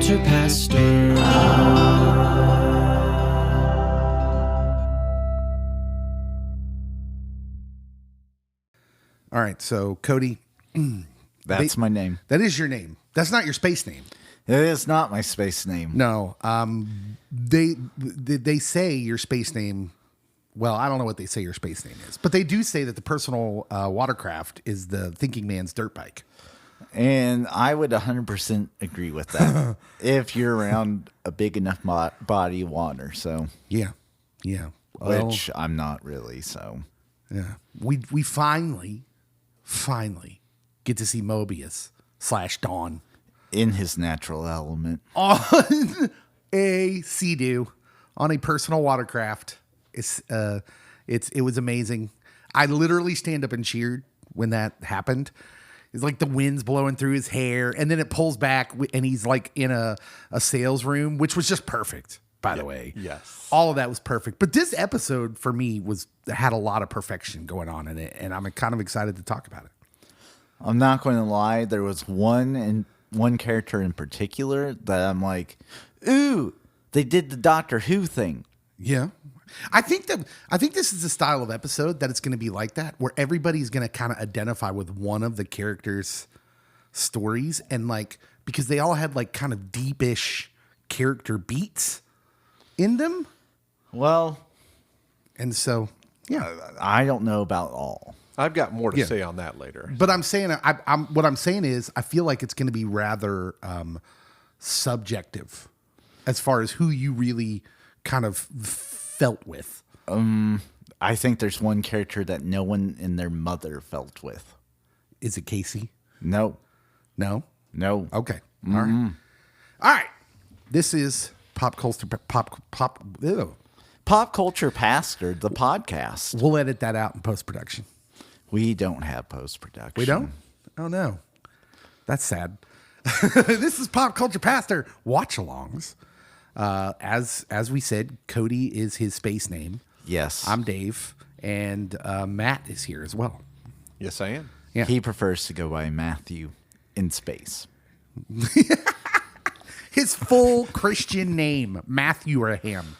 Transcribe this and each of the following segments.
Culture Pastor. All right, so Cody, That's my name. that is your name. That's not your space name. It is not my space name. No, they say your space name. Well, I don't know what they say your space name is, but they do say that the personal watercraft is the thinking man's dirt bike. And I would 100% agree with that if you're around a big enough body of water. So, Yeah. Well, which I'm not really. So, yeah, we finally get to see Mobius / Dawn in his natural element. on a Sea-Doo on a personal watercraft. It was amazing. I literally stand up and cheered when that happened. It's like the wind's blowing through his hair, and then it pulls back, and he's like in a sales room, which was just perfect, by the way. Yes. All of that was perfect. But this episode for me had a lot of perfection going on in it, and I'm kind of excited to talk about it. I'm not going to lie. There was one character in particular that I'm like, ooh, they did the Doctor Who thing. Yeah. I think this is the style of episode that it's going to be like that, where everybody's going to kind of identify with one of the characters' stories, and like, because they all had like kind of deepish character beats in them. Well, And so, yeah. I don't know about all. I've got more to say on that later. But I'm saying, what I'm saying is, I feel like it's going to be rather subjective as far as who you really kind of felt with. I think there's one character that no one and their mother felt with. Is it Casey? No. No? Okay. Mm-hmm. All right. All right. This is Pop Culture Pop Culture Pastor, the podcast. We'll edit that out in post-production. We don't have post-production. We don't? Oh, no. That's sad. This is Pop Culture Pastor Watch-Alongs. As we said, Cody is his space name. Yes. I'm Dave, and Matt is here as well. Yes, I am. Yeah. He prefers to go by Matthew in space. His full Christian name, Matthew Raham.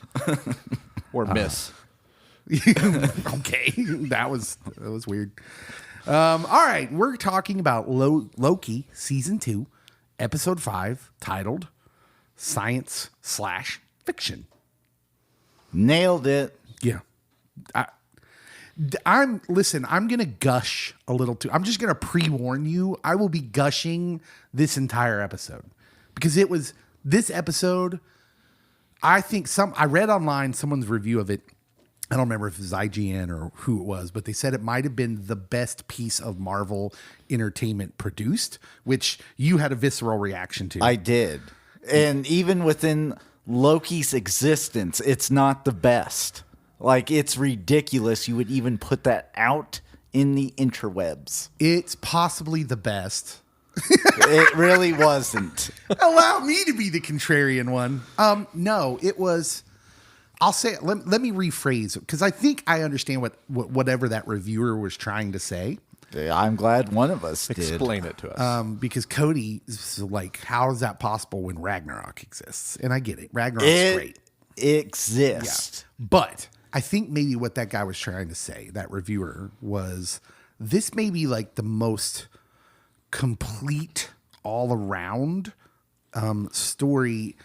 Or Miss. Okay, that was weird. All right, we're talking about Loki season 2, episode 5, titled Science/Fiction. Nailed it. Yeah. I'm going to gush a little too. I'm just going to pre-warn you. I will be gushing this entire episode because this episode, I think I read online someone's review of it. I don't remember if it was IGN or who it was, but they said it might have been the best piece of Marvel entertainment produced, which you had a visceral reaction to. I did. And even within Loki's existence, it's not the best. Like, it's ridiculous you would even put that out in the interwebs. It's possibly the best. It really wasn't. Allow me to be the contrarian one. No, it was. I'll say it. Let me rephrase it, because I think I understand whatever that reviewer was trying to say. I'm glad one of us did. Explain it to us. Because Cody is like, how is that possible when Ragnarok exists? And I get it. Ragnarok's great. Exists. Yeah. But I think maybe what that guy was trying to say, that reviewer, was this may be like the most complete all around story.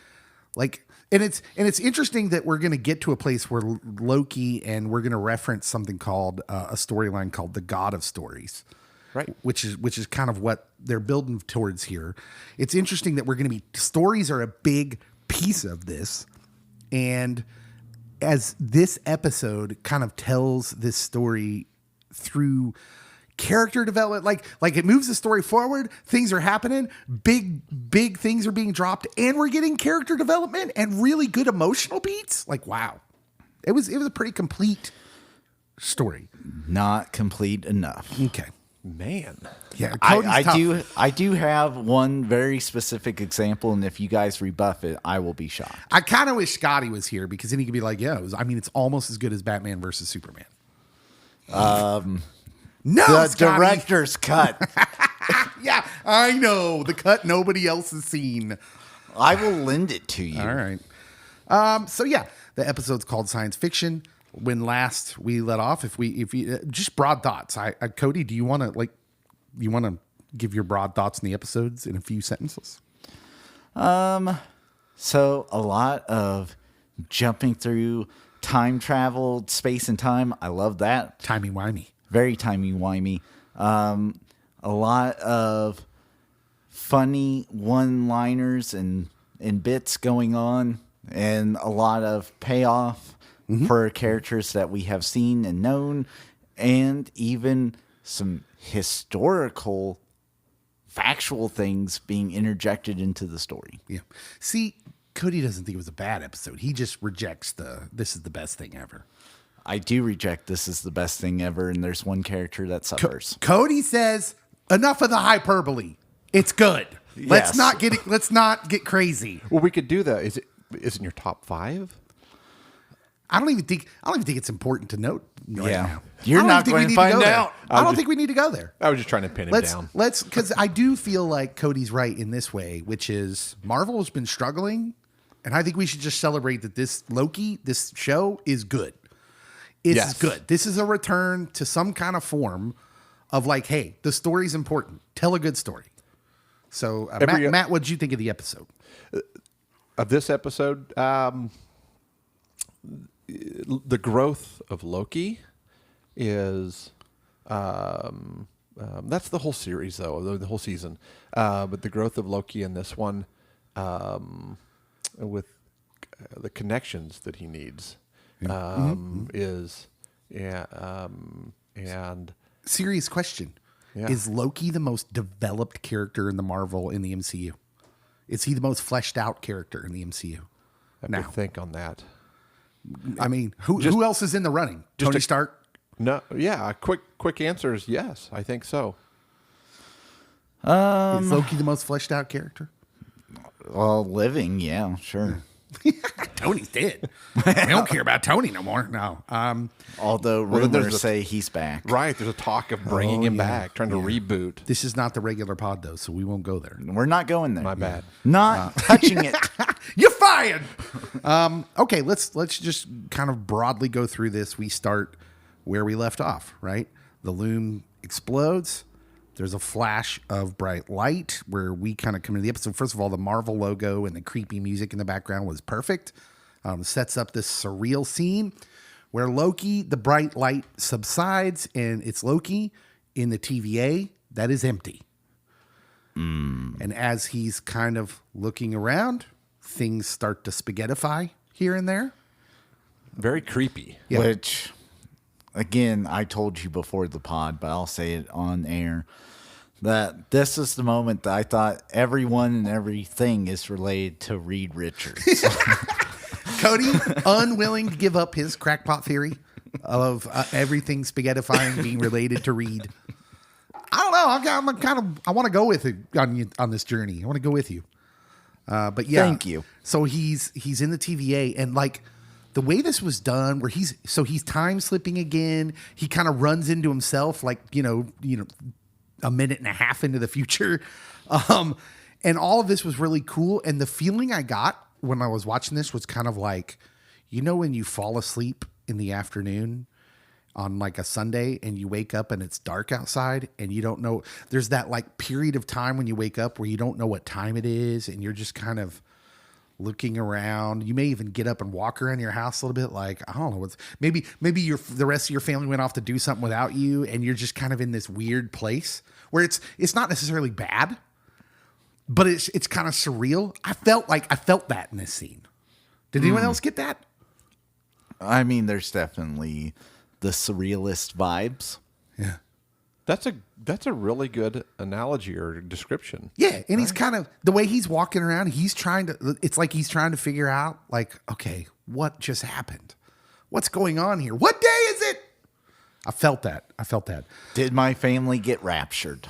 Like, and it's interesting that we're going to get to a place where Loki, and we're going to reference something called a storyline called the God of Stories. Right. Which is kind of what they're building towards here. It's interesting that stories are a big piece of this. And as this episode kind of tells this story through character development, like it moves the story forward, things are happening, big things are being dropped, and we're getting character development and really good emotional beats. Like, wow. It was a pretty complete story. Not complete enough. Okay. Man. Yeah, I do have one very specific example, and if you guys rebuff it, I will be shocked. I kind of wish Scotty was here, because then he could be like, yeah, it's almost as good as Batman versus Superman. No, the Scotty. director's cut. Yeah, I know. The cut nobody else has seen. I will lend it to you. All right. So yeah, the episode's called Science Fiction. When last we let off, if you just broad thoughts. Cody, do you want to give your broad thoughts in the episodes in a few sentences? So a lot of jumping through time travel, space and time. I love that. Timey-wimey. Very timey-wimey. A lot of funny one-liners and bits going on, and a lot of payoff for characters that we have seen and known, and even some historical, factual things being interjected into the story. Yeah. See, Cody doesn't think it was a bad episode. He just rejects this is the best thing ever. I do reject this is the best thing ever, and there's one character that suffers. Cody says, enough of the hyperbole. It's good. Let's Yes. not get crazy. Well, we could do that. Is it in your top 5? I don't even think it's important to note right Yeah. now. You're I don't not even think we going to need find go there. out. I don't think we need to go there. I was just trying to pin him down. Let's because I do feel like Cody's right in this way, which is Marvel has been struggling, and I think we should just celebrate that this Loki, this show, is good. It's Yes. good. This is a return to some kind of form of like, hey, the story's important. Tell a good story. So, Matt, what did you think of the episode? Of this episode, the growth of Loki is that's the whole series, though, the whole season. But the growth of Loki in this one, with the connections that he needs, is and Serious question. Yeah. Is Loki the most developed character in the MCU? Is he the most fleshed out character in the MCU? I have to think on that. I mean, who else is in the running? Tony Stark? No, yeah. Quick answer is yes. I think so. Is Loki the most fleshed out character? Well, living, yeah, sure. Tony's dead. We don't care about Tony no more. No. Although then there's rumors say he's back. Right. There's a talk of bringing him back, trying to reboot. This is not the regular pod, though, so we won't go there. We're not going there. My bad. Not touching it. You're fired. Okay, let's just kind of broadly go through this. We start where we left off, right? The loom explodes. There's a flash of bright light where we kind of come into the episode. First of all, the Marvel logo and the creepy music in the background was perfect. Sets up this surreal scene where Loki, the bright light subsides, and it's Loki in the TVA that is empty. And as he's kind of looking around, things start to spaghettify here and there. Very creepy. Yeah. Which, again, I told you before the pod, but I'll say it on air, that this is the moment that I thought everyone and everything is related to Reed Richards. Cody, unwilling to give up his crackpot theory of everything spaghettifying being related to Reed. I don't know. I want to go with it on this journey. I want to go with you. But yeah, Thank you. So he's in the TVA, and like the way this was done, where he's time slipping again. He kind of runs into himself, like you know, a minute and a half into the future, and all of this was really cool. And the feeling I got when I was watching this was kind of like, when you fall asleep in the afternoon on like a Sunday and you wake up and it's dark outside and you don't know, there's that like period of time when you wake up where you don't know what time it is and you're just kind of looking around. You may even get up and walk around your house a little bit. Like, I don't know what's maybe the rest of your family went off to do something without you. And you're just kind of in this weird place where it's not necessarily bad, but it's kind of surreal. I felt that in this scene. Did anyone else get that? I mean, there's definitely the surrealist vibes. Yeah. That's a really good analogy or description. Yeah, and he's kind of the way he's walking around. It's like he's trying to figure out, like, okay, what just happened? What's going on here? What day is it? I felt that. Did my family get raptured?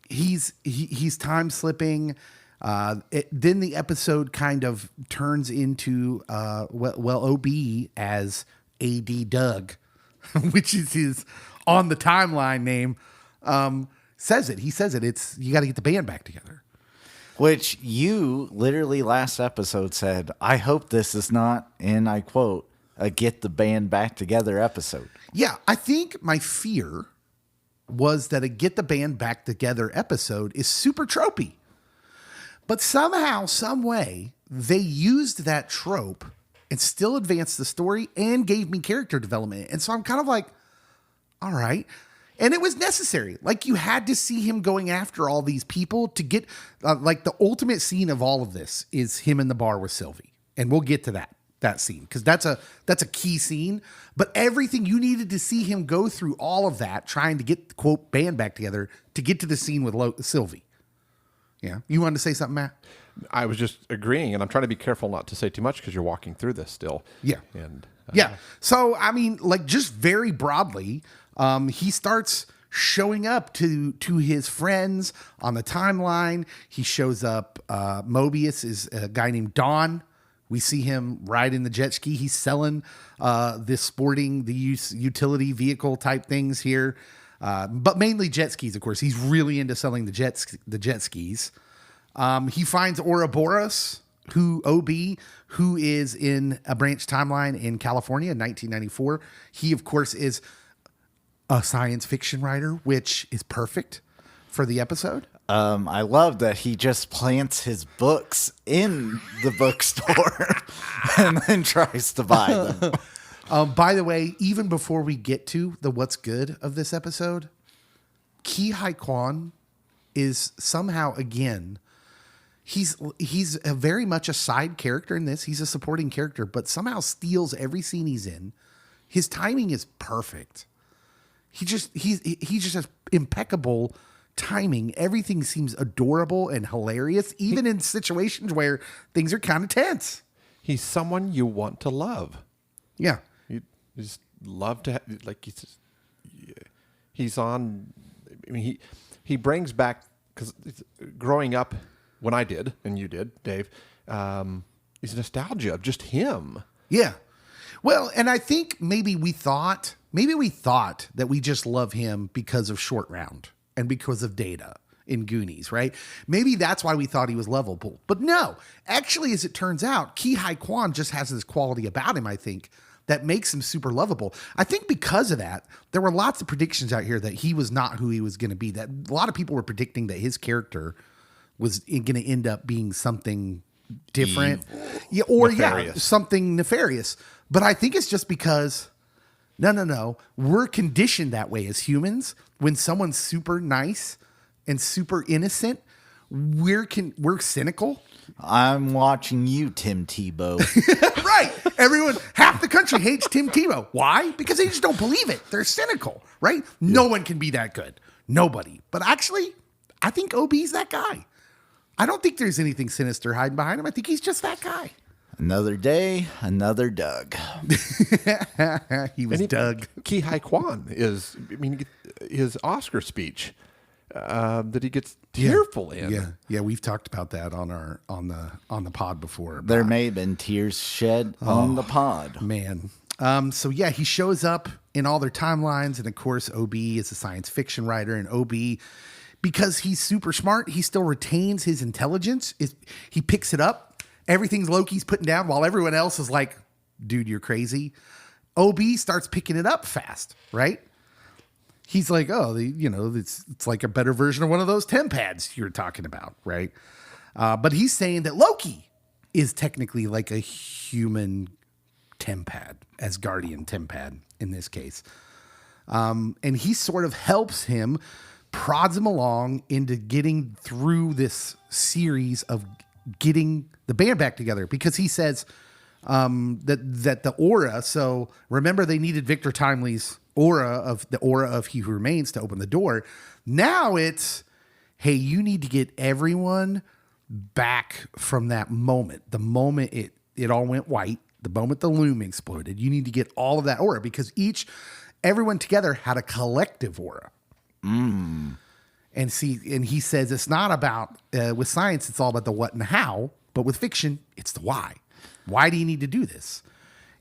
He's time slipping. Then the episode kind of turns into OB as AD Doug, which is his on the timeline name. says it. He says it. It's you got to get the band back together. Which you literally last episode said, I hope this is not, and I quote, a get the band back together episode. Yeah, I think my fear was that a get the band back together episode is super tropey. But somehow, some way, they used that trope and still advanced the story and gave me character development. And so I'm kind of like, all right. And it was necessary. Like, you had to see him going after all these people to get, like, the ultimate scene of all of this is him in the bar with Sylvie. And we'll get to that scene, because that's a key scene. But everything, you needed to see him go through all of that, trying to get the, quote, band back together to get to the scene with Sylvie. Yeah. You wanted to say something, Matt? I was just agreeing, and I'm trying to be careful not to say too much because you're walking through this still. Yeah. And yeah. So, I mean, like, just very broadly, he starts showing up to his friends on the timeline. He shows up. Mobius is a guy named Don. We see him riding the jet ski. He's selling this sporting, the utility vehicle type things here, but mainly jet skis, of course. He's really into selling the jet skis. He finds Ouroboros, who is in a branch timeline in California in 1994. He, of course, is a science fiction writer, which is perfect for the episode. I love that he just plants his books in the bookstore and then tries to buy them. By the way, even before we get to the what's good of this episode, Ki Hai Kwan is somehow, again, he's a very much a side character in this. He's a supporting character, but somehow steals every scene he's in. His timing is perfect. He just has impeccable timing. Everything seems adorable and hilarious, even in situations where things are kind of tense. he's someone you want to love. Yeah. You just love to like he's on. I mean, he brings back, because growing up when I did and you did, Dave, is nostalgia of just him. Yeah. Well, and I think maybe we thought that we just love him because of Short Round and because of Data in Goonies, right? Maybe that's why we thought he was lovable. But no, actually, as it turns out, Ki Hai Kwan just has this quality about him, I think, that makes him super lovable. I think because of that, there were lots of predictions out here that he was not who he was going to be. That a lot of people were predicting that his character was going to end up being something different. Yeah, or nefarious. Something nefarious. But I think it's just because no. We're conditioned that way as humans. When someone's super nice and super innocent, we're cynical. I'm watching you, Tim Tebow. Right. Everyone, half the country hates Tim Tebow. Why? Because they just don't believe it. They're cynical, right? No one can be that good. Nobody. But actually, I think OB's that guy. I don't think there's anything sinister hiding behind him. I think he's just that guy. Another day, another Doug. He was Doug. Ki Hai Kwan is, I mean, his Oscar speech that he gets tearful in. Yeah, we've talked about that on the pod before. There may have been tears shed on the pod. Man. So yeah, he shows up in all their timelines, and of course, OB is a science fiction writer, and OB, because he's super smart, he still retains his intelligence. He picks it up. Everything's Loki's putting down while everyone else is like, dude, you're crazy. OB starts picking it up fast, right? He's like, oh, it's like a better version of one of those TemPads you're talking about, right? But he's saying that Loki is technically like a human TemPad, as Guardian TemPad in this case. And he sort of helps him, prods him along into getting through this series of getting the band back together, because he says that the aura. So remember, they needed Victor Timely's aura of He Who Remains to open the door. Now it's, hey, you need to get everyone back from that moment. The moment it all went white, the moment the loom exploded, you need to get all of that aura, because everyone together had a collective aura. And he says it's not about, with science, it's all about the what and how, but with fiction, it's the why. Why do you need to do this?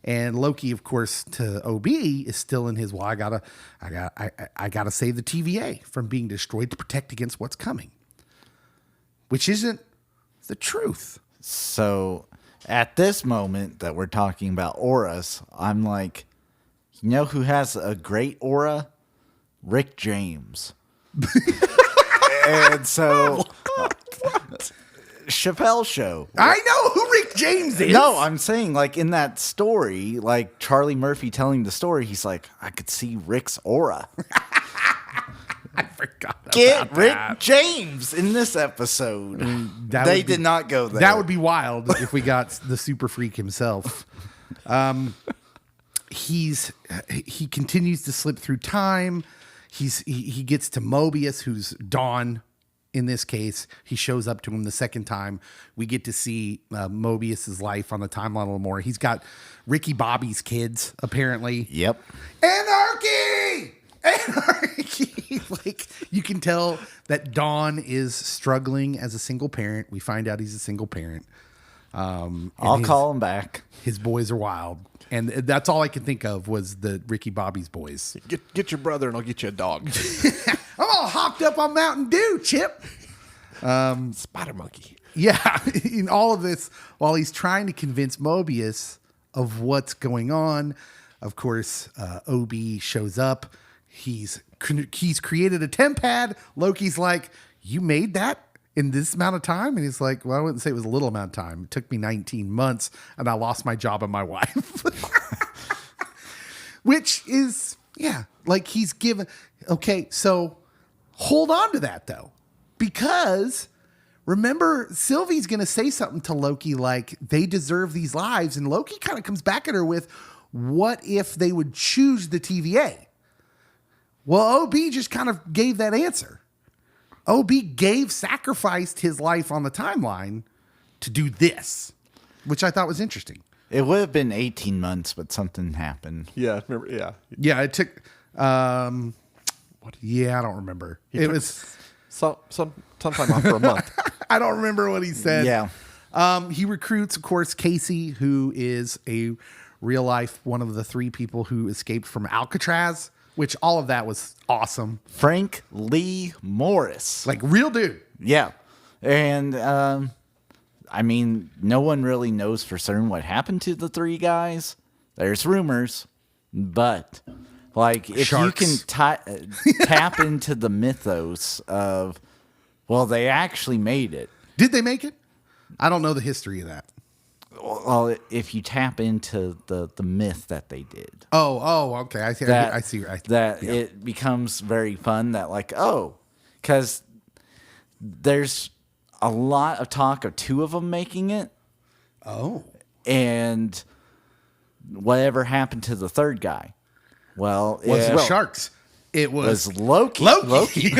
And Loki, of course, to OB is still in his, well, I gotta save the TVA from being destroyed to protect against what's coming, which isn't the truth. So at this moment that we're talking about auras, I'm like, you know who has a great aura? Rick James. And so Chappelle Show. I know who Rick James is. No, I'm saying like in that story, like Charlie Murphy telling the story, he's like, I could see Rick's aura. I forgot about Get Rick that. James in this episode. That They would be- did not go there. That would be wild if we got the super freak himself. He continues to slip through time. He gets to Mobius, who's Dawn. In this case, he shows up to him the second time. We get to see Mobius's life on the timeline a little more. He's got Ricky Bobby's kids, apparently. Yep. Anarchy! Like, you can tell that Dawn is struggling as a single parent. We find out he's a single parent. I'll call him back. His boys are wild. And that's all I could think of was the Ricky Bobby's boys. Get your brother and I'll get you a dog. I'm all hopped up on Mountain Dew, Chip. Spider monkey. Yeah, in all of this, while he's trying to convince Mobius of what's going on, of course, OB shows up. He's created a temp pad. Loki's like, you made that in this amount of time? And he's like, well, I wouldn't say it was a little amount of time. It took me 19 months, and I lost my job and my wife. Which is, yeah, like he's given. Okay, so hold on to that, though. Because remember, Sylvie's going to say something to Loki like, they deserve these lives. And Loki kind of comes back at her with, what if they would choose the TVA? Well, OB just kind of gave that answer. OB sacrificed his life on the timeline to do this, which I thought was interesting. It would have been 18 months, but something happened. Yeah, remember? Yeah. Yeah, it took. Yeah, I don't remember. It was sometime off for a month. I don't remember what he said. Yeah. He recruits, of course, Casey, who is a real life one of the three people who escaped from Alcatraz, which all of that was awesome. Frank Lee Morris. Like, real dude. Yeah. And, I mean, no one really knows for certain what happened to the three guys. There's rumors, but like if Sharks. you can tap into the mythos of, well, they actually made it. Did they make it? I don't know the history of that. Well, if you tap into the myth that they did. Oh, okay. I see. That, I see. It becomes very fun that like, oh, because there's a lot of talk of two of them making it. Oh. And whatever happened to the third guy? Well, Was it it sharks? It was Loki. Loki.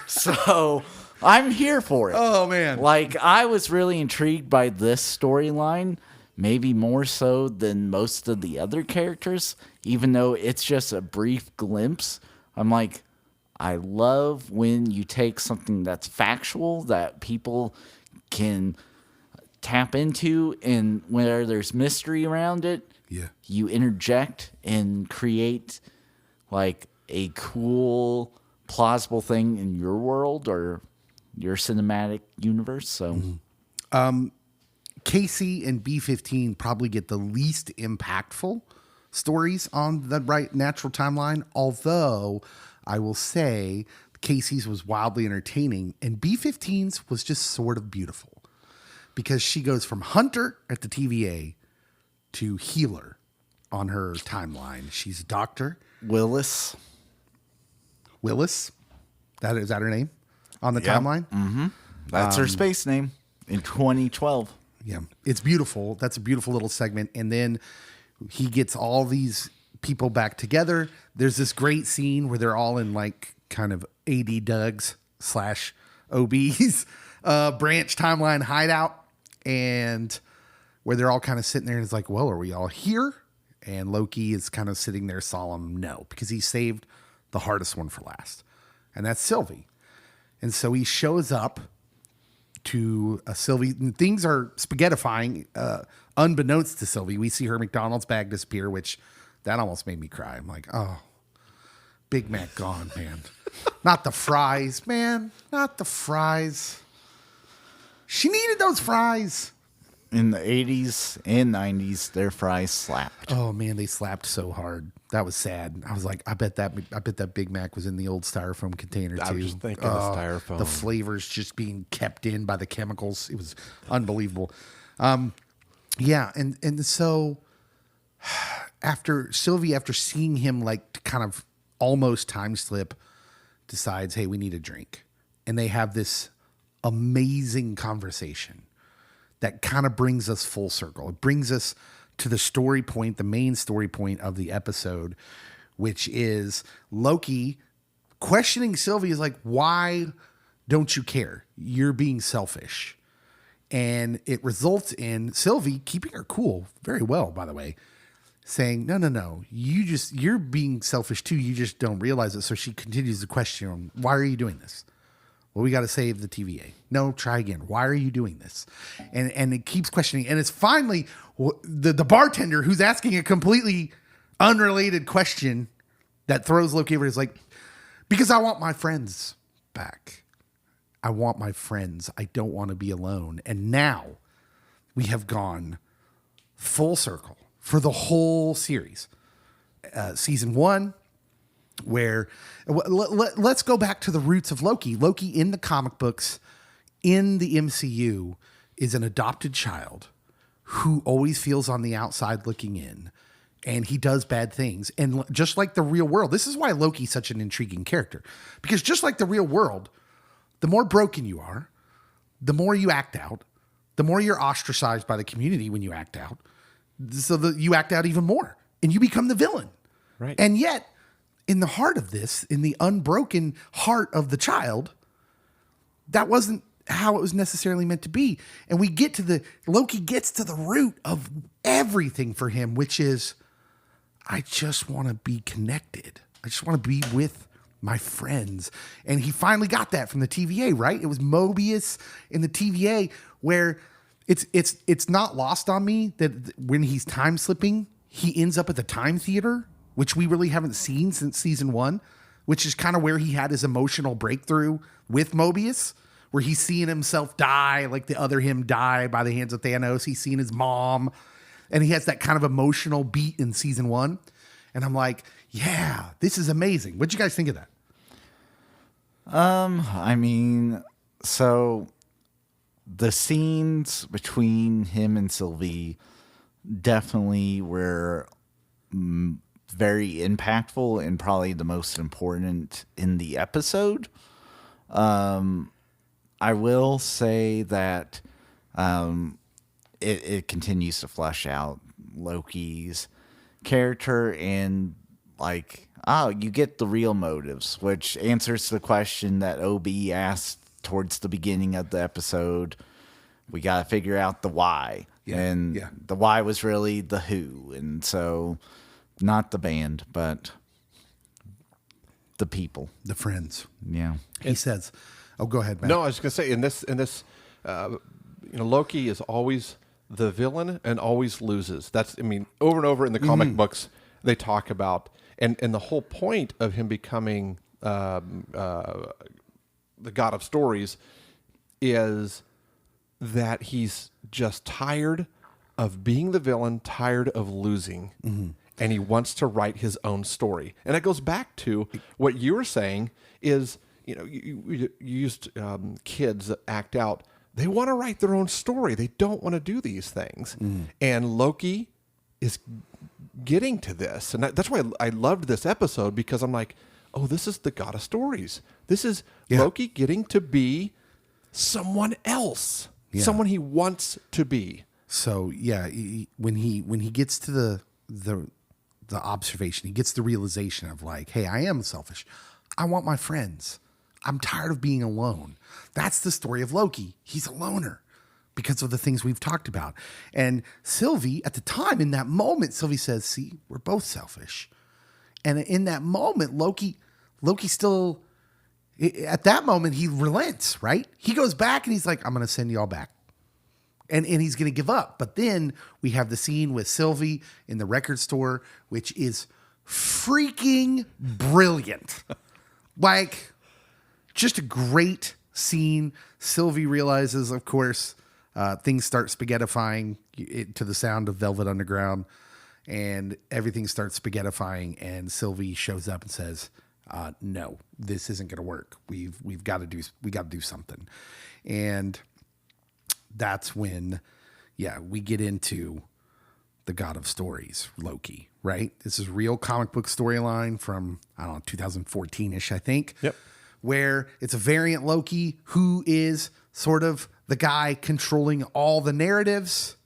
So I'm here for it. Oh, man. Like, I was really intrigued by this storyline, maybe more so than most of the other characters, even though it's just a brief glimpse. I'm like, I love when you take something that's factual that people can tap into, and where there's mystery around it, Yeah. you interject and create like a cool, plausible thing in your world or your cinematic universe. So Casey and B-15 probably get the least impactful stories on the right natural timeline, although I will say Casey's was wildly entertaining and B-15's was just sort of beautiful because she goes from hunter at the TVA to healer on her timeline. She's a doctor. Willis. Is that her name on the Yeah. timeline? That's her space name in 2012. Yeah, it's beautiful. That's a beautiful little segment. And then he gets all these people back together. There's this great scene where they're all in like kind of AD Doug's / OB's branch timeline hideout, and where they're all kind of sitting there and it's like, well, are we all here? And Loki is kind of sitting there solemn, no, because he saved the hardest one for last. And that's Sylvie. And so he shows up to Sylvie. And things are spaghettifying, unbeknownst to Sylvie. We see her McDonald's bag disappear, which that almost made me cry. I'm like, oh, Big Mac gone, man. Not the fries, man. Not the fries. She needed those fries. In the 80s and 90s, their fries slapped. Oh man, they slapped so hard. That was sad. I was like, I bet that Big Mac was in the old styrofoam container too. I was just thinking the styrofoam. The flavors just being kept in by the chemicals. It was unbelievable. Yeah, and so after Sylvie, after seeing him like kind of almost time slip, decides, hey, we need a drink. And they have this amazing conversation that kind of brings us full circle. It brings us to the story point, the main story point of the episode, which is Loki questioning Sylvie is like, why don't you care? You're being selfish. And it results in Sylvie keeping her cool very well, by the way, saying, no, you're being selfish too. You just don't realize it. So she continues to question him. Why are you doing this? Well, we got to save the TVA. No, try again. Why are you doing this? And it keeps questioning. And it's finally the bartender who's asking a completely unrelated question that throws Loki over. Is like, because I want my friends back. I want my friends. I don't want to be alone. And now we have gone full circle for the whole series. Season 1, where let's go back to the roots of Loki. Loki in the comic books, in the MCU, is an adopted child who always feels on the outside looking in, and he does bad things. And just like the real world, this is why Loki's such an intriguing character, because just like the real world, the more broken you are, the more you act out, the more you're ostracized by the community when you act out, so that you act out even more and you become the villain. Right. And yet, in the heart of this, in the unbroken heart of the child, that wasn't how it was necessarily meant to be. And Loki gets to the root of everything for him, which is, I just want to be connected. I just want to be with my friends. And he finally got that from the TVA, right? It was Mobius in the TVA, where it's not lost on me that when he's time slipping, he ends up at the time theater, which we really haven't seen since season 1, which is kind of where he had his emotional breakthrough with Mobius, where he's seeing himself die, like the other him die by the hands of Thanos. He's seeing his mom, and he has that kind of emotional beat in season 1. And I'm like, yeah, this is amazing. What'd you guys think of that? I mean, so the scenes between him and Sylvie definitely were very impactful and probably the most important in the episode. I will say that it continues to flesh out Loki's character and you get the real motives, which answers the question that OB asked towards the beginning of the episode. We got to figure out the why. The why was really the who. And so not the band, but the people, the friends. Yeah. He says, oh, go ahead, Matt. No, I was going to say in this, Loki is always the villain and always loses. Over and over in the comic books, they talk about, and the whole point of him becoming the god of stories is that he's just tired of being the villain, tired of losing, and he wants to write his own story. And it goes back to what you were saying is, you used kids that act out. They want to write their own story. They don't want to do these things. And Loki is getting to this. And that's why I loved this episode, because I'm like, oh, this is the god of stories. This is Loki getting to be someone else, someone he wants to be. So when he gets to the observation, he gets the realization of like, hey, I am selfish. I want my friends. I'm tired of being alone. That's the story of Loki. He's a loner because of the things we've talked about. And Sylvie, at the time, in that moment, Sylvie says, see, we're both selfish. And in that moment, Loki still, At that moment, he relents, right? He goes back and he's like, I'm going to send you all back. And he's going to give up. But then we have the scene with Sylvie in the record store, which is freaking brilliant. Like, just a great scene. Sylvie realizes, of course, things start spaghettifying to the sound of Velvet Underground. And everything starts spaghettifying. And Sylvie shows up and says, no, this isn't going to work. We got to do something. And that's when, we get into the God of Stories, Loki, right? This is real comic book storyline from, 2014-ish, I think. Yep. Where it's a variant Loki who is sort of the guy controlling all the narratives.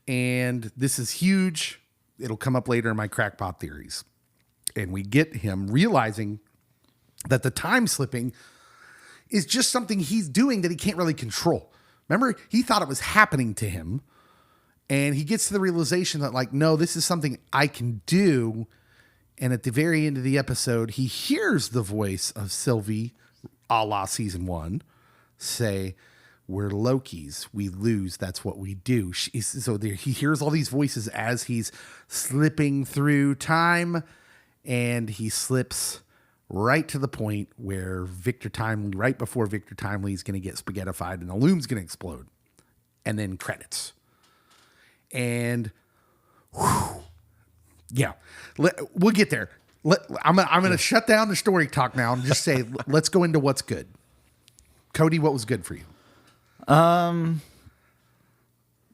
And this is huge. It'll come up later in my crackpot theories. And we get him realizing that the time slipping is just something he's doing that he can't really control. Remember, he thought it was happening to him. And he gets to the realization that, like, no, this is something I can do. And at the very end of the episode, he hears the voice of Sylvie, a la season 1, say, we're Lokis. We lose. That's what we do. So there, he hears all these voices as he's slipping through time. And he slips right to the point where right before Victor Timely is going to get spaghettified and the loom's going to explode. And then credits. And we'll get there. I'm going to shut down the story talk now and just say, let's go into what's good. Cody, what was good for you?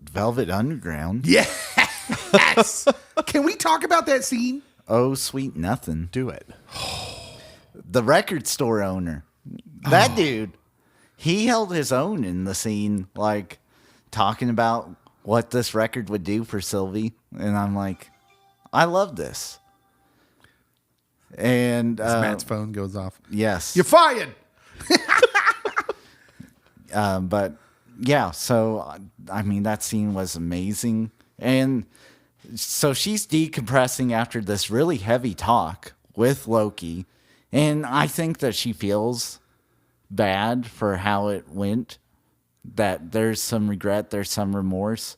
Velvet Underground. Yes. Can we talk about that scene? Oh, sweet nothing. Do it. The record store owner. That dude, he held his own in the scene, like talking about what this record would do for Sylvie. And I'm like, I love this. And Matt's phone goes off. Yes. You're fired. But yeah, so I mean, that scene was amazing. And so she's decompressing after this really heavy talk with Loki. And I think that she feels bad for how it went, that there's some regret, there's some remorse,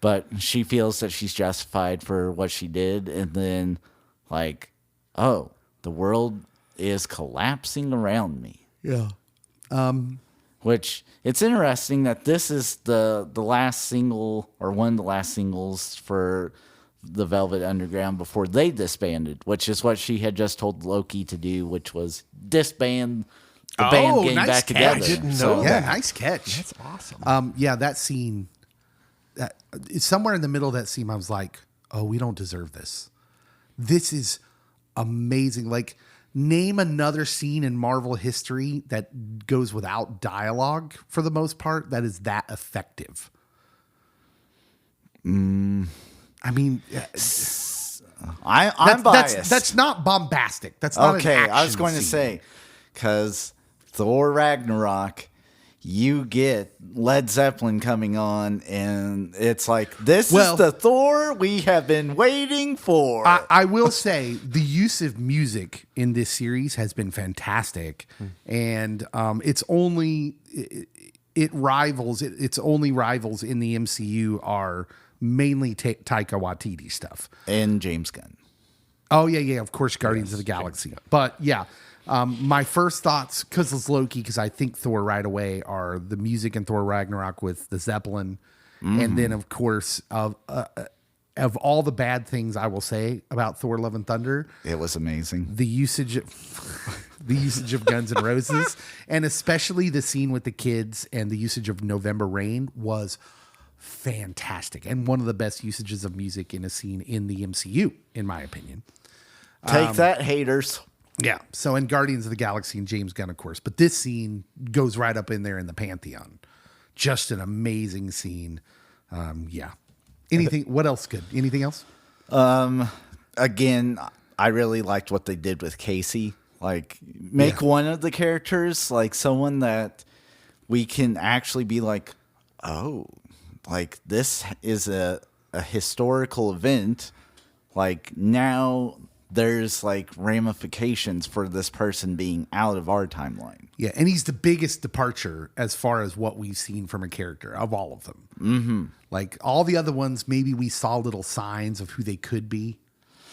but she feels that she's justified for what she did. And then, like, oh, the world is collapsing around me. Yeah. Which, it's interesting that this is the last single, or one of the last singles for the Velvet Underground before they disbanded, which is what she had just told Loki to do, which was disband the band getting nice back catch. together. I didn't So, know Yeah, that. nice catch. That's awesome. That scene, somewhere in the middle of that scene, I was like, oh, we don't deserve this. This is amazing. Like, name another scene in Marvel history that goes without dialogue for the most part that is that effective. I mean, I'm biased. That's not bombastic. That's not okay. An I was going to scene. say, because Thor Ragnarok, you get Led Zeppelin coming on, and it's like, this is the Thor we have been waiting for. I will say the use of music in this series has been fantastic, and its only rivals in the MCU are mainly Taika Waititi stuff And James Gunn. Oh yeah, of course, Guardians of the Galaxy. But yeah, my first thoughts, because it's Loki, because I think Thor right away, are the music in Thor Ragnarok with the Zeppelin, and then of course of all the bad things I will say about Thor: Love and Thunder, It was amazing. the usage of Guns N' Roses, and especially the scene with the kids and the usage of November Rain was fantastic, and one of the best usages of music in a scene in the MCU, in my opinion. Take that, haters. Yeah. So in Guardians of the Galaxy and James Gunn, of course, but this scene goes right up in there in the pantheon. Just an amazing scene. Yeah. Anything? What else good? Anything else? Again, I really liked what they did with Casey. Like, make one of the characters like someone that we can actually be like, oh, like this is a historical event. Like, now there's like ramifications for this person being out of our timeline. Yeah, and he's the biggest departure as far as what we've seen from a character of all of them. Mm-hmm. Like all the other ones, maybe we saw little signs of who they could be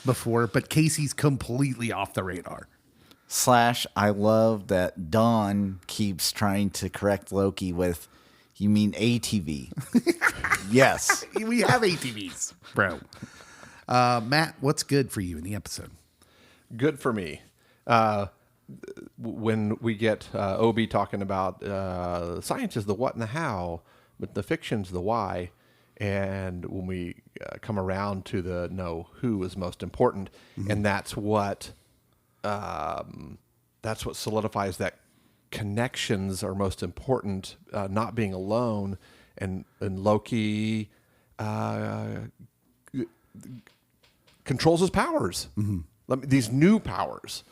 before, but Casey's completely off the radar. / I love that Dawn keeps trying to correct Loki with, you mean ATV? Yes. We have ATVs, bro. Matt, what's good for you in the episode? Good for me. When we get Obi talking about science is the what and the how, but the fiction's the why. And when we come around to the no, who is most important, and that's what solidifies that connections are most important, not being alone, and Loki controls his powers. These new powers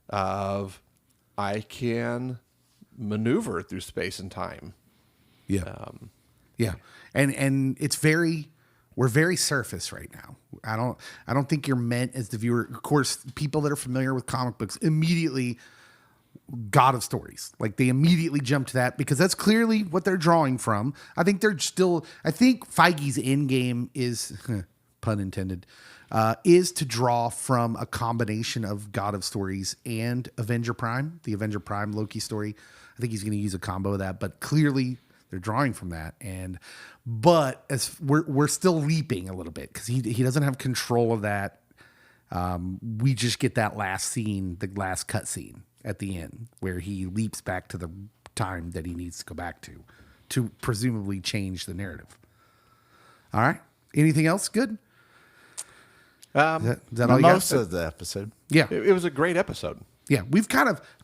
of I can maneuver through space and time. Yeah. Yeah. And we're very surface right now. I don't think you're meant as the viewer. Of course, people that are familiar with comic books immediately God of Stories. Like they immediately jump to that because that's clearly what they're drawing from. I think Feige's end game is pun intended, is to draw from a combination of God of Stories and Avenger Prime, the Avenger Prime Loki story. I think he's going to use a combo of that, but clearly they're drawing from that. But as we're still leaping a little bit because he doesn't have control of that. We just get that last scene, the last cut scene at the end where he leaps back to the time that he needs to go back to presumably change the narrative. All right. Anything else? Good. Is that all you got? Most of the episode. Yeah. It was a great episode. Yeah,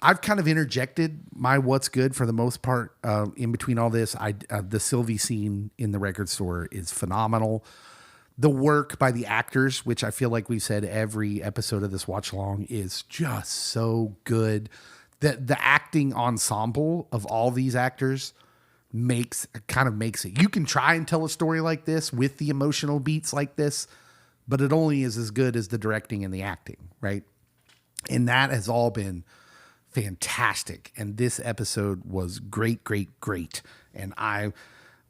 I've kind of interjected my what's good for the most part in between all this. The Sylvie scene in the record store is phenomenal. The work by the actors, which I feel like we've said every episode of this watch along, is just so good. The acting ensemble of all these actors makes it. You can try and tell a story like this with the emotional beats like this, but it only is as good as the directing and the acting, right? And that has all been fantastic. And this episode was great, great, great. And I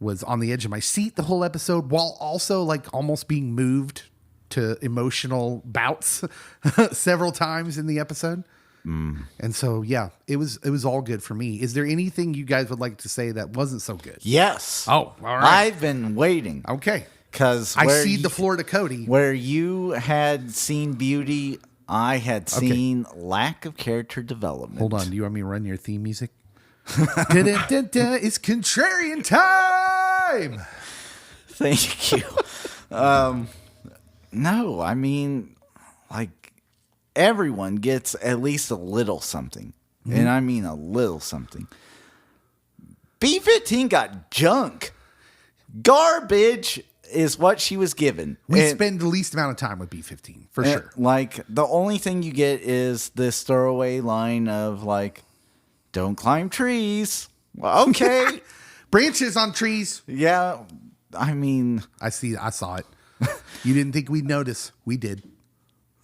was on the edge of my seat the whole episode while also like almost being moved to emotional bouts several times in the episode. And so, yeah, it was all good for me. Is there anything you guys would like to say that wasn't so good? Yes. Oh, all right. I've been waiting. Okay. Because I cede the floor to Cody. Where you had seen beauty, I had seen lack of character development. Hold on. Do you want me to run your theme music? It's contrarian time. Thank you. No, I mean, like, everyone gets at least a little something. And I mean a little something. B-15 got junk. Garbage is what she was given. We spend the least amount of time with B-15, for sure. Like, the only thing you get is this throwaway line of, like, don't climb trees. Well, okay. Branches on trees. Yeah, I mean... I saw it. You didn't think we'd notice. We did.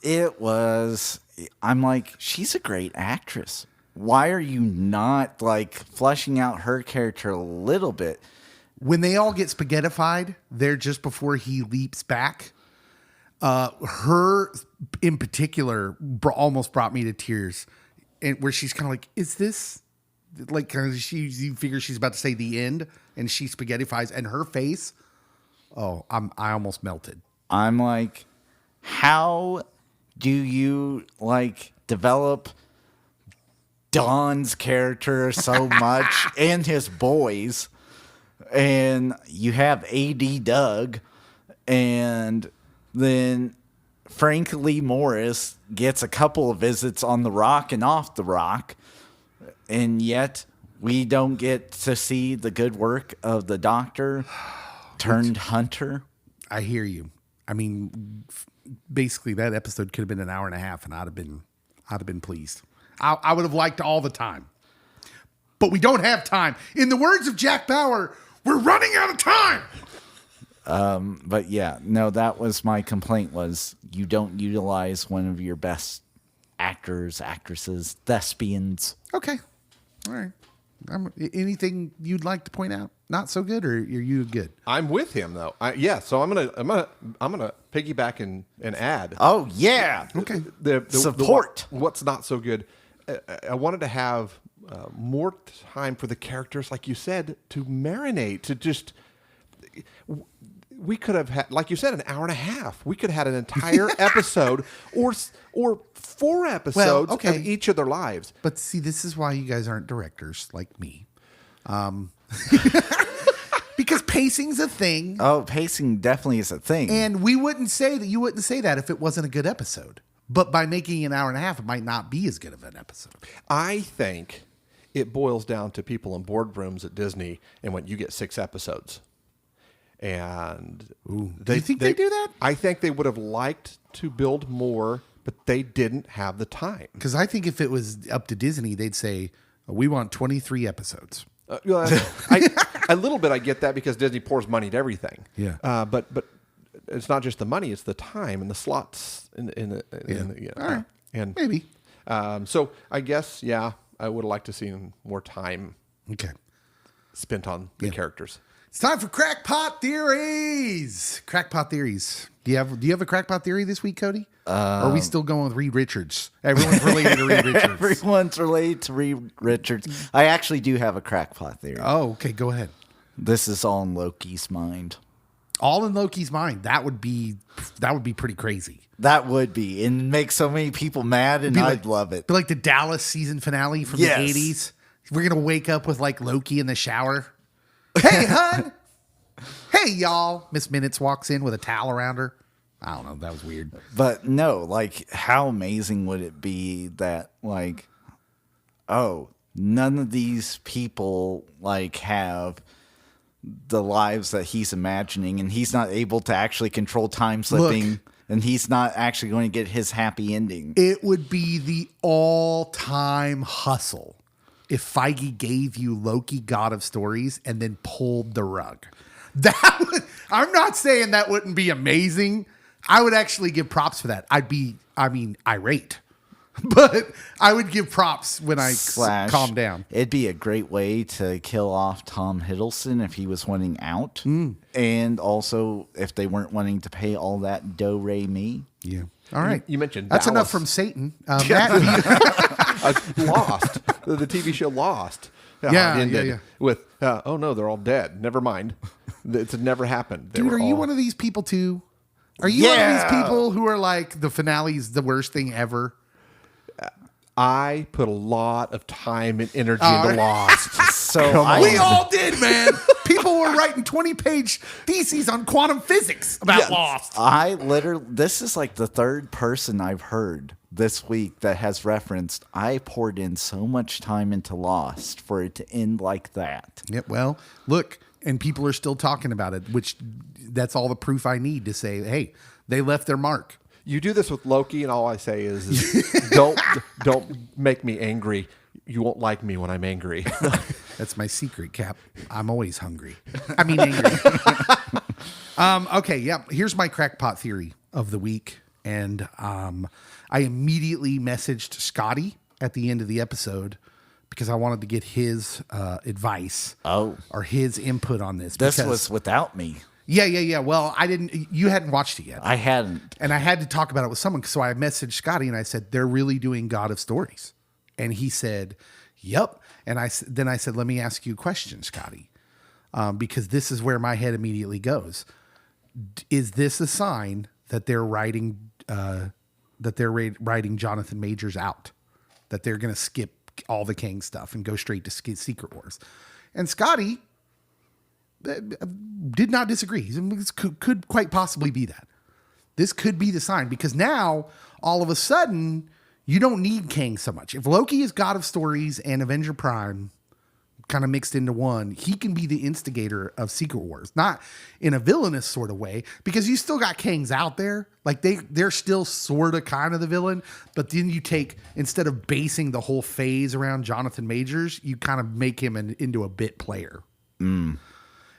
It was... I'm like, she's a great actress. Why are you not, like, fleshing out her character a little bit? When they all get spaghettified, there just before he leaps back, her in particular almost brought me to tears. And where she's kind of like, is this like, you figure she's about to say the end and she spaghettifies and her face. Oh, I almost melted. I'm like, how do you like develop Don's character so much and his boys? And you have AD Doug, and then Frank Lee Morris gets a couple of visits on the Rock and off the Rock, and yet we don't get to see the good work of the Doctor turned Hunter. I hear you. I mean, basically that episode could have been an hour and a half, and I'd have been pleased. I would have liked all the time, but we don't have time. In the words of Jack Bauer, we're running out of time. But yeah, no, that was my complaint was you don't utilize one of your best actors, actresses, thespians. Okay. All right. Anything you'd like to point out? Not so good, or are you good? I'm with him though. So I'm gonna piggyback and add. Oh yeah. Okay. The Support. what's not so good. I wanted to have more time for the characters, like you said, to marinate. To just, we could have had, like you said, an hour and a half. We could have had an entire episode, or 4 episodes okay. of each of their lives. But see, this is why you guys aren't directors like me. Because pacing's a thing. Oh, pacing definitely is a thing. And you wouldn't say that if it wasn't a good episode. But by making it an hour and a half, it might not be as good of an episode. I think it boils down to people in boardrooms at Disney and when you get 6 episodes. And do you think they do that? I think they would have liked to build more, but they didn't have the time. Because I think if it was up to Disney, they'd say, we want 23 episodes. A little bit I get that because Disney pours money to everything. Yeah. But it's not just the money; it's the time and the slots. All right. And Maybe. So I guess I would have liked to see more time Okay. spent on the characters. It's time for Crackpot Theories. Crackpot Theories. Do you have a crackpot theory this week, Cody? Or are we still going with Reed Richards? Everyone's related to Reed Richards. Everyone's related to Reed Richards. I actually do have a crackpot theory. Oh, okay. Go ahead. This is all in Loki's mind. All in Loki's mind. That would be pretty crazy. That would be. And make so many people mad, and I'd love it. But like the Dallas season finale from Yes. the 80s. We're going to wake up with like Loki in the shower. Hey, hun. Hey, y'all. Miss Minutes walks in with a towel around her. I don't know. That was weird. But no, like, how amazing would it be that, like, oh, none of these people, like, have the lives that he's imagining, and he's not able to actually control time slipping, and he's not actually going to get his happy ending. It would be the all-time hustle if Feige gave you Loki, God of Stories, and then pulled the rug. I'm not saying that wouldn't be amazing. I would actually give props for that. I'd be, irate. But I would give props when I calm down. It'd be a great way to kill off Tom Hiddleston if he was wanting out. And also if they weren't wanting to pay all that do-re-mi. Yeah. All right. You mentioned That's Dallas. enough from Satan. Matt, Lost. The TV show Lost. Yeah, It ended yeah. with, oh no, they're all dead. Never mind. It's never happened. They dude, were are you all- one of these people too? Are you one of these people who are like, the finale's the worst thing ever? I put a lot of time and energy into Lost. So We all did, man. People were writing 20-page theses on quantum physics about Lost. This is like the third person I've heard this week that has referenced, I poured in so much time into Lost for it to end like that. Yep. Well, look, and people are still talking about it, which that's all the proof I need to say, hey, they left their mark. You do this with Loki, and all I say is don't make me angry. You won't like me when I'm angry. That's my secret, Cap. I'm always hungry. I mean, angry. Okay, yeah. Here's my crackpot theory of the week. And I immediately messaged Scotty at the end of the episode because I wanted to get his advice or his input on this. This was without me. Yeah. Well, you hadn't watched it yet. I hadn't. And I had to talk about it with someone. So I messaged Scotty and I said, they're really doing God of Stories. And he said, yep. And then I said, let me ask you a question, Scotty, because this is where my head immediately goes. Is this a sign that they're writing Jonathan Majors out, that they're going to skip all the King stuff and go straight to Secret Wars? And Scotty did not disagree. This could quite possibly be that. This could be the sign, because now all of a sudden you don't need Kang so much. If Loki is God of Stories and Avenger Prime kind of mixed into one, he can be the instigator of Secret Wars, not in a villainous sort of way, because you still got Kangs out there. Like they're still sort of kind of the villain, but then you take, instead of basing the whole phase around Jonathan Majors, you kind of make him into a bit player.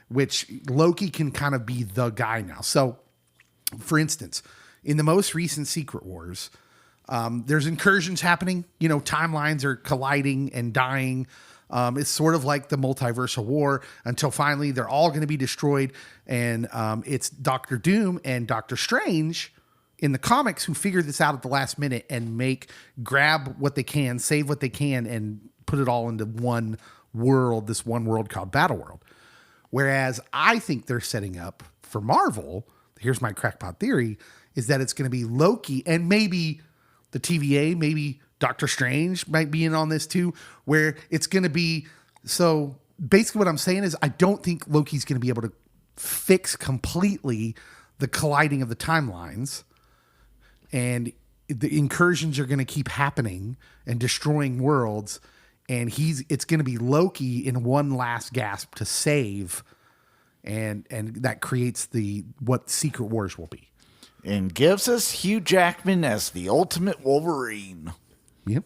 which Loki can kind of be the guy now. So, for instance, in the most recent Secret Wars, there's incursions happening. You know, timelines are colliding and dying. It's sort of like the multiversal war until finally they're all going to be destroyed. And it's Doctor Doom and Doctor Strange in the comics who figure this out at the last minute and grab what they can, save what they can, and put it all into one world, this one world called Battleworld. Whereas I think they're setting up for Marvel, here's my crackpot theory, is that it's going to be Loki and maybe the TVA, maybe Doctor Strange might be in on this too, where it's going to be, so basically what I'm saying is I don't think Loki's going to be able to fix completely the colliding of the timelines, and the incursions are going to keep happening and destroying worlds, and it's going to be Loki in one last gasp to save, and that creates what Secret Wars will be. And gives us Hugh Jackman as the ultimate Wolverine. Yep.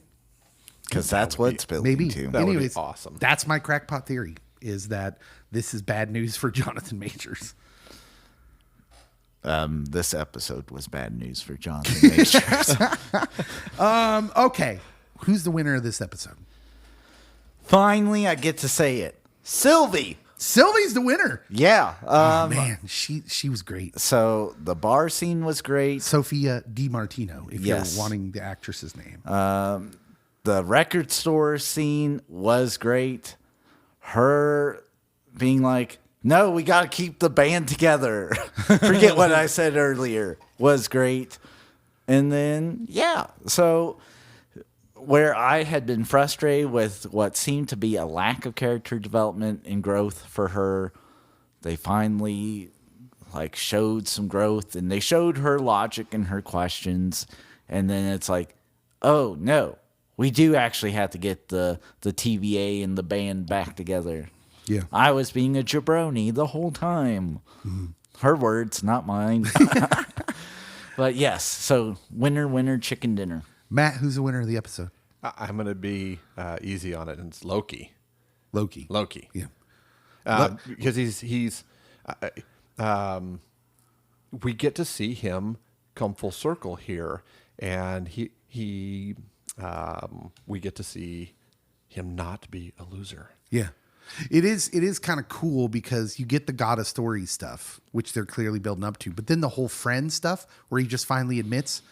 Because that's what it's building Maybe. to. That would be Anyways, awesome. That's my crackpot theory, is that this is bad news for Jonathan Majors. This episode was bad news for Jonathan Majors. Okay. Who's the winner of this episode? Finally, I get to say it. Sylvie. Sylvie's the winner. Yeah. Oh, man, she was great. So the bar scene was great. Sophia DiMartino, if Yes. you're wanting the actress's name. The record store scene was great. Her being like, no, we got to keep the band together. Forget what I said earlier. Was great. And then, yeah. So where I had been frustrated with what seemed to be a lack of character development and growth for her, they finally showed some growth, and they showed her logic and her questions. And then it's like, oh no, we do actually have to get the TVA and the band back together. Yeah. I was being a jabroni the whole time. Mm-hmm. Her words, not mine. But yes, so winner, chicken dinner. Matt, who's the winner of the episode? I'm going to be easy on it, and it's Loki. Loki. Yeah. Because he's we get to see him come full circle here, and we get to see him not be a loser. Yeah. It is kind of cool because you get the God of Stories stuff, which they're clearly building up to, but then the whole friend stuff where he just finally admits,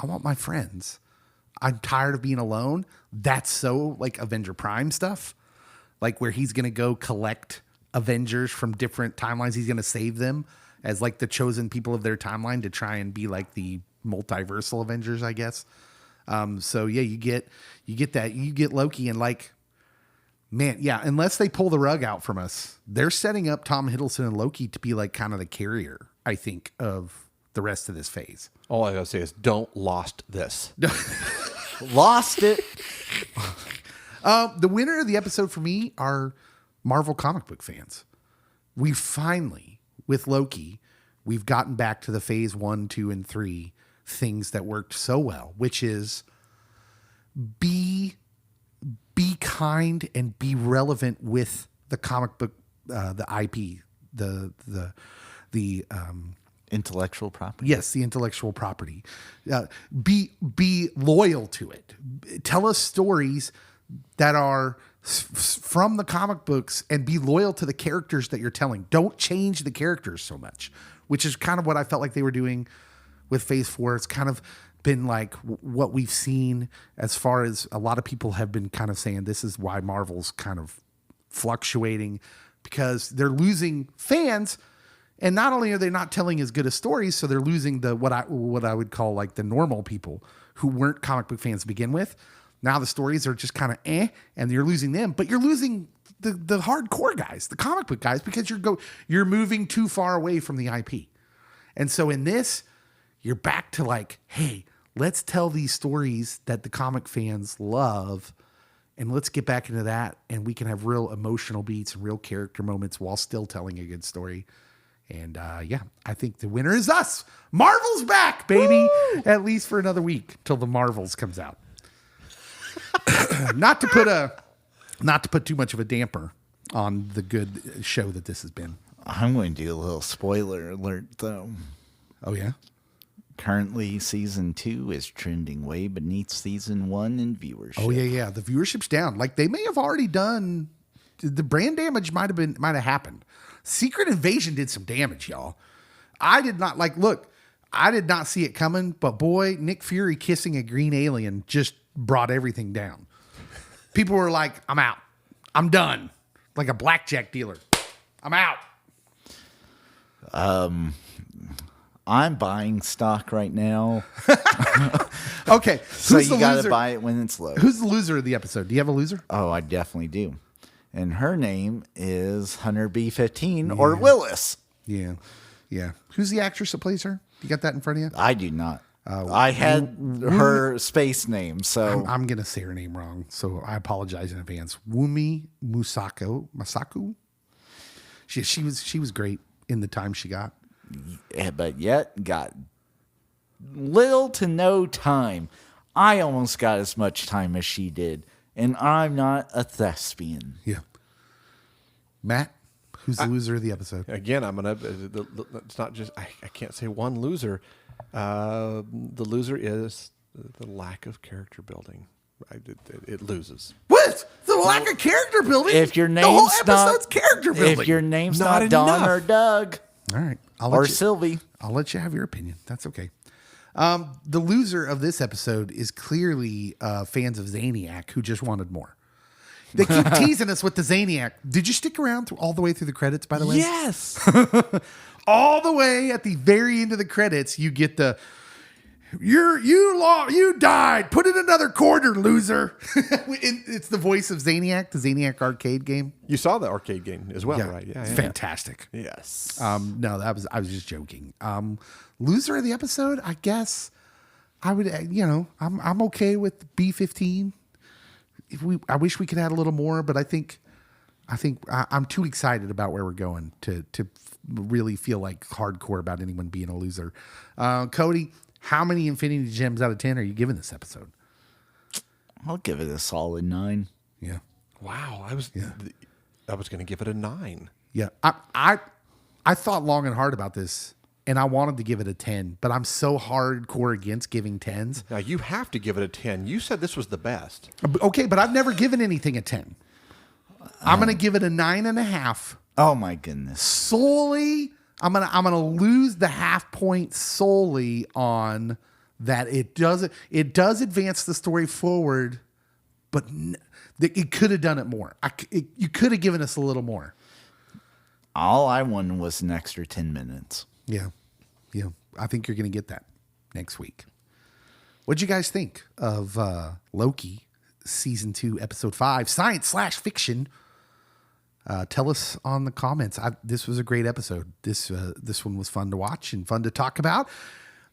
I want my friends. I'm tired of being alone. That's so like Avenger Prime stuff, like where he's going to go collect Avengers from different timelines. He's going to save them as like the chosen people of their timeline to try and be like the multiversal Avengers, I guess. So yeah, you get that, you get Loki, and like, man, yeah, unless they pull the rug out from us, they're setting up Tom Hiddleston and Loki to be like kind of the carrier, I think, of the rest of this phase. All I gotta say is don't lost this. Lost it. The winner of the episode for me are Marvel comic book fans. We finally, with Loki, we've gotten back to the phase 1, 2, and 3 things that worked so well, which is be kind and be relevant with the comic book, the IP, the Intellectual property. Yes, the intellectual property. Be loyal to it. Tell us stories that are from the comic books and be loyal to the characters that you're telling. Don't change the characters so much, which is kind of what I felt like they were doing with Phase 4. It's kind of been like what we've seen, as far as a lot of people have been kind of saying this is why Marvel's kind of fluctuating, because they're losing fans. And not only are they not telling as good of stories, so they're losing what I would call like the normal people who weren't comic book fans to begin with. Now the stories are just kind of and you're losing them, but you're losing the hardcore guys, the comic book guys, because you're moving too far away from the IP. And so in this, you're back to like, hey, let's tell these stories that the comic fans love, and let's get back into that, and we can have real emotional beats and real character moments while still telling a good story. And yeah, I think the winner is us. Marvel's back, baby. Woo! At least for another week till the Marvels comes out. Not to put too much of a damper on the good show that this has been. I'm going to do a little spoiler alert, though. Oh, yeah? Currently, season 2 is trending way beneath season 1 in viewership. Oh, yeah. The viewership's down. Like, they may have already done... The brand damage might have happened. Secret Invasion did some damage, y'all. I did not... look, I did not see it coming, but boy, Nick Fury kissing a green alien just brought everything down. People were like, I'm out. I'm done. Like a blackjack dealer. I'm out. I'm buying stock right now. Okay. So you got to buy it when it's low. Who's the loser of the episode? Do you have a loser? Oh, I definitely do. And her name is Hunter B-15 or Willis. Yeah. Who's the actress that plays her? You got that in front of you? I do not. I had her space name, so I'm gonna say her name wrong, so I apologize in advance. Wumi Masaku. She was great in the time she got. but yet got little to no time. I almost got as much time as she did, and I'm not a thespian. Yeah. Matt, who's the loser of the episode? Again, I'm gonna. It's not just. I can't say one loser. The loser is the lack of character building. It loses. What? The lack of character building? If your the whole name's episode's not character building. if your name's Not not Don enough. or Doug All right. or Sylvie, I'll let you have your opinion. That's okay. The loser of this episode is clearly fans of Zaniac who just wanted more. They keep teasing us with the Zaniac. Did you stick around all the way through the credits, by the way? Yes. All the way at the very end of the credits, you get the you died. Put in another quarter, loser. It's the voice of Zaniac, the Zaniac arcade game. You saw the arcade game as well, right? It's fantastic. Yes. No, I was just joking. Loser of the episode, I guess I would. I'm okay with B-15. I wish we could add a little more, but I think I'm too excited about where we're going to really feel like hardcore about anyone being a loser. Cody, how many Infinity Gems out of 10 are you giving this episode? I'll give it a solid 9. Yeah. Wow. I was going to give it a 9. Yeah. I thought long and hard about this, and I wanted to give it a 10, but I'm so hardcore against giving 10s. Now you have to give it a 10. You said this was the best. Okay, but I've never given anything a 10. I'm going to give it a 9.5. Oh my goodness! Solely, I'm gonna lose the half point solely on that. It does advance the story forward, but it could have done it more. You could have given us a little more. All I wanted was an extra 10 minutes. Yeah. I think you're gonna get that next week. What'd you guys think of Loki season 2, episode 5, science/fiction? Tell us on the comments. This was a great episode. This one was fun to watch and fun to talk about.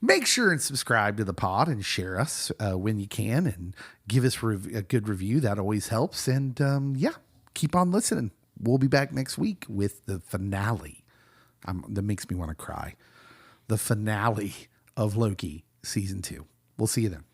Make sure and subscribe to the pod and share us when you can, and give us a good review. That always helps. And keep on listening. We'll be back next week with the finale. That makes me want to cry. The finale of Loki season 2. We'll see you then.